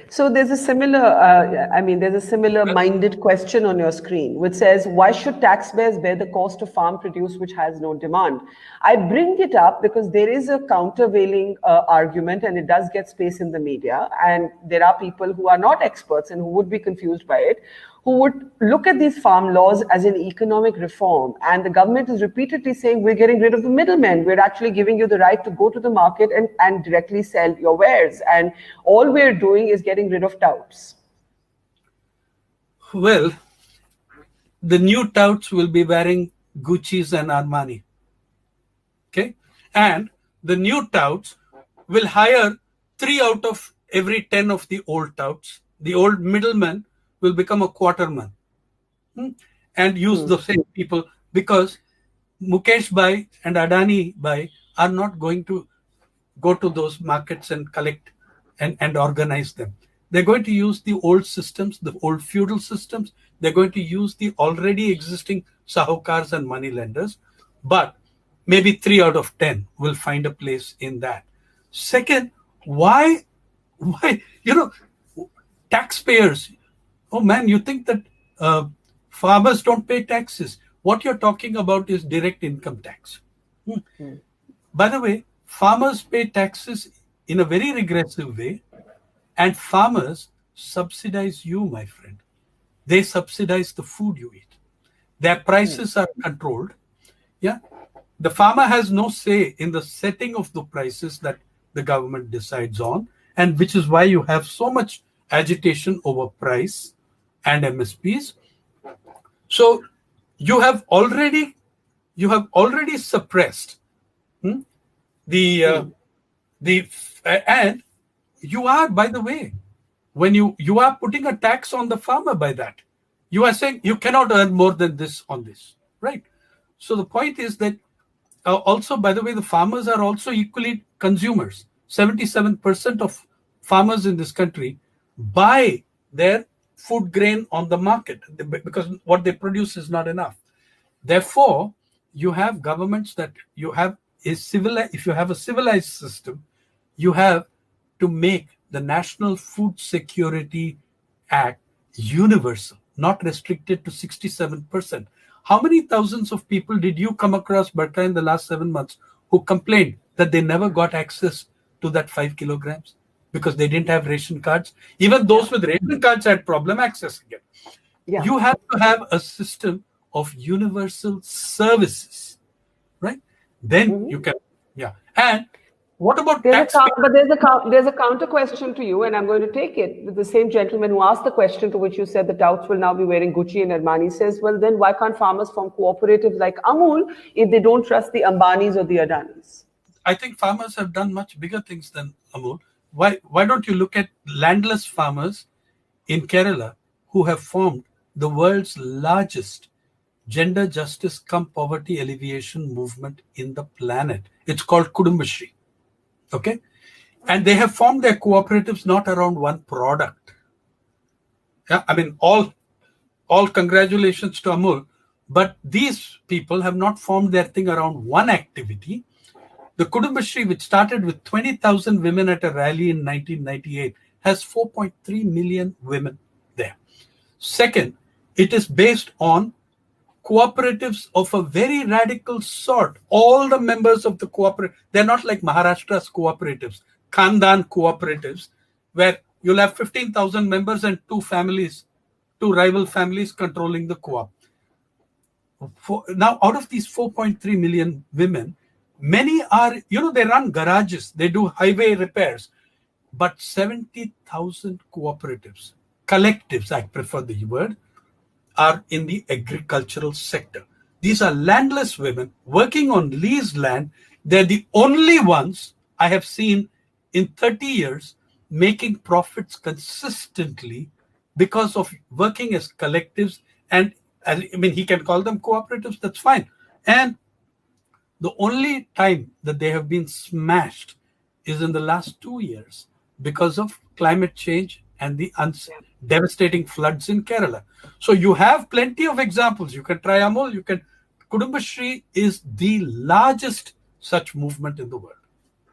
So there's a similar, there's a similar-minded question on your screen, which says, why should taxpayers bear the cost of farm produce which has no demand? I bring it up because there is a countervailing argument, and it does get space in the media, and there are people who are not experts and who would be confused by it, who would look at these farm laws as an economic reform. And the government is repeatedly saying, we're getting rid of the middlemen. We're actually giving you the right to go to the market and directly sell your wares. And all we're doing is getting rid of touts. Well, the new touts will be wearing Gucci's and Armani. Okay? And the new touts will hire 3 out of every 10 of the old touts. The old middlemen will become a quarterman and use the same people, because Mukesh Bhai and Adani Bhai are not going to go to those markets and collect and organize them. They're going to use the old systems, the old feudal systems. They're going to use the already existing sahukars and money lenders, but maybe 3 out of 10 will find a place in that. Second, why, taxpayers, oh man, you think that farmers don't pay taxes. What you're talking about is direct income tax. By the way, farmers pay taxes in a very regressive way, and farmers subsidize you, my friend. They subsidize the food you eat. Their prices are controlled. Yeah. The farmer has no say in the setting of the prices that the government decides on, and which is why you have so much agitation over price and MSPs. So you have already suppressed and you are, by the way, when you are putting a tax on the farmer, by that you are saying you cannot earn more than this on this, right? So the point is that also, by the way, the farmers are also equally consumers. 77% of farmers in this country buy their food grain on the market because what they produce is not enough. Therefore, you have governments that you have if you have a civilized system, you have to make the National Food Security Act universal, not restricted to 67%. How many thousands of people did you come across, Barka, in the last 7 months who complained that they never got access to that 5 kilograms because they didn't have ration cards? Even those with ration cards had problem accessing it. Yeah. You have to have a system of universal services, right? Then you can, And what about tax? But there's a counter question to you, and I'm going to take it. The same gentleman who asked the question to which you said the touts will now be wearing Gucci and Armani says, well, then why can't farmers form cooperatives like Amul if they don't trust the Ambanis or the Adanis? I think farmers have done much bigger things than Amul. Why don't you look at landless farmers in Kerala who have formed the world's largest gender justice cum poverty alleviation movement in the planet? It's called Kudumbashri. Okay, and they have formed their cooperatives not around one product. Yeah, I mean, all congratulations to Amul, but these people have not formed their thing around one activity. The Kudumbashri, which started with 20,000 women at a rally in 1998, has 4.3 million women there. Second, it is based on cooperatives of a very radical sort. All the members of the cooperative, they're not like Maharashtra's cooperatives, Khandan cooperatives, where you'll have 15,000 members and two rival families controlling the co-op. Now, out of these 4.3 million women, many are, they run garages, they do highway repairs, but 70,000 cooperatives, collectives, I prefer the word, are in the agricultural sector. These are landless women working on leased land. They're the only ones I have seen in 30 years making profits consistently because of working as collectives. And he can call them cooperatives, that's fine. And the only time that they have been smashed is in the last 2 years because of climate change and the devastating floods in Kerala. So you have plenty of examples. You can try Amul, Kudumbashri is the largest such movement in the world.